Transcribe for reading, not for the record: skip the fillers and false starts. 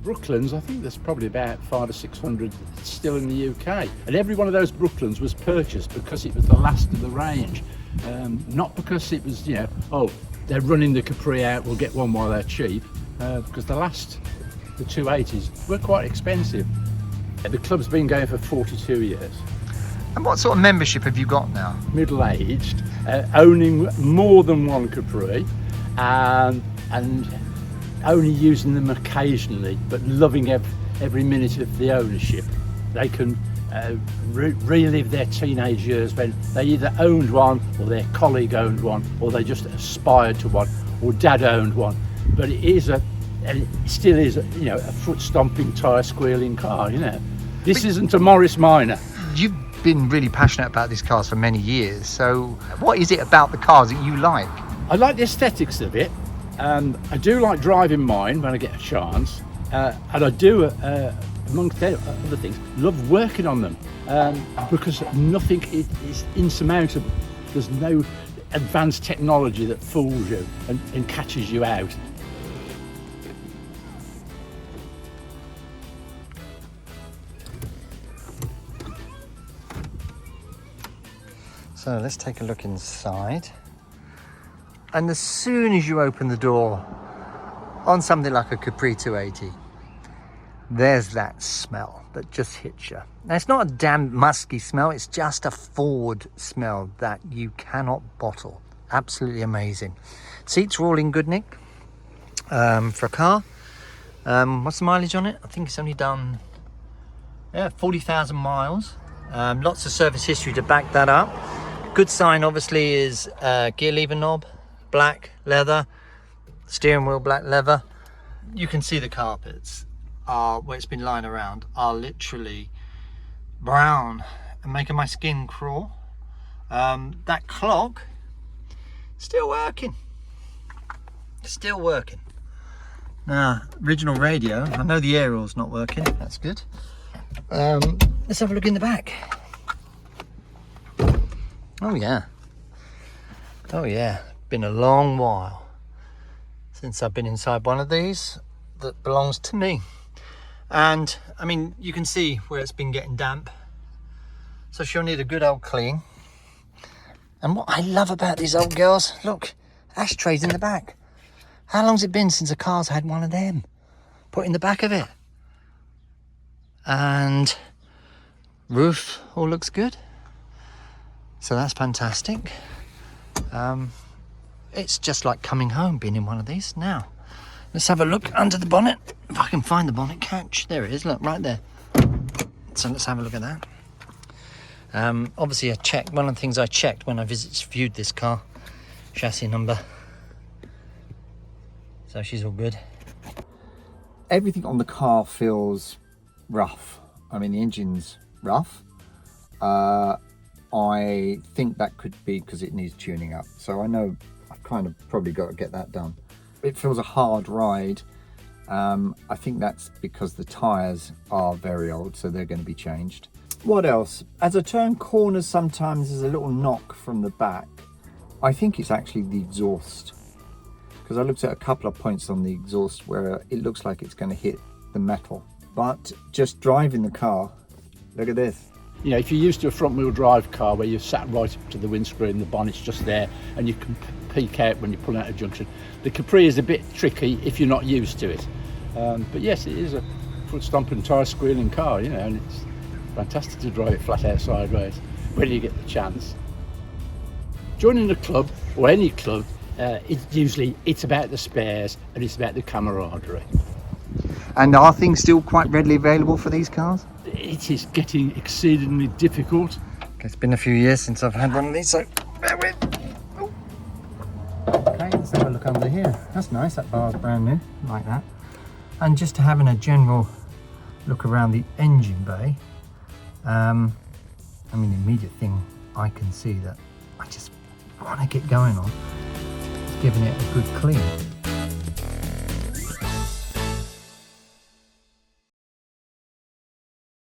Brooklands, I think there's probably about 500 or 600 still in the UK. And every one of those Brooklands was purchased because it was the last of the range. Not because it was, oh, they're running the Capri out, we'll get one while they're cheap. Because the 280s were quite expensive. The club's been going for 42 years. And what sort of membership have you got now? Middle-aged, owning more than one Capri, and only using them occasionally, but loving every minute of the ownership. They can relive their teenage years when they either owned one, or their colleague owned one, or they just aspired to one, or dad owned one. But it still is a foot-stomping, tyre-squealing car, This isn't a Morris Minor. You've been really passionate about these cars for many years, so what is it about the cars that you like? I like the aesthetics of it. I do like driving mine when I get a chance, and I do, amongst other things, love working on them, because nothing is insurmountable. There's no advanced technology that fools you and catches you out. So let's take a look inside. And as soon as you open the door on something like a Capri 280, there's that smell that just hits you. Now, it's not a damn musky smell, it's just a Ford smell that you cannot bottle. Absolutely amazing. Seats are all in good nick for a car. What's the mileage on it? I think it's only done 40,000 miles. Lots of service history to back that up. Good sign obviously is gear lever knob, black leather, steering wheel black leather. You can see the carpets where it's been lying around are literally brown and making my skin crawl. That clock still working. Now, original radio, I know the aerial's not working, that's good. Let's have a look in the back. Oh yeah, been a long while since I've been inside one of these that belongs to me. And I mean, you can see where it's been getting damp, so she'll need a good old clean. And what I love about these old girls, look, ashtrays in the back. How long's it been since a car's had one of them put in the back of it? And roof all looks good. So that's fantastic. It's just like coming home being in one of these. Now, let's have a look under the bonnet. If I can find the bonnet catch. There it is, look, right there. So let's have a look at that. Obviously one of the things I checked when I viewed this car, chassis number. So she's all good. Everything on the car feels rough. I mean, the engine's rough. I think that could be because it needs tuning up. So I know I've kind of probably got to get that done. It feels a hard ride. I think that's because the tyres are very old, so they're going to be changed. What else? As I turn corners, sometimes there's a little knock from the back. I think it's actually the exhaust, because I looked at a couple of points on the exhaust where it looks like it's going to hit the metal. But just driving the car, look at this. If you're used to a front-wheel drive car where you're sat right up to the windscreen, the bonnet's just there, and you can peek out when you pull out a junction. The Capri is a bit tricky if you're not used to it. But yes, it is a foot-stomping, tyre-squealing car, and it's fantastic to drive it flat out sideways when you get the chance. Joining a club, or any club, it's about the spares and it's about the camaraderie. And are things still quite readily available for these cars? It is getting exceedingly difficult. It's been a few years since I've had one of these, so bear with. Oh. Okay, let's have a look under here. That's nice, that bar's brand new, like that. And just having a general look around the engine bay, I mean, the immediate thing I can see that I just want to get going on is giving it a good clean.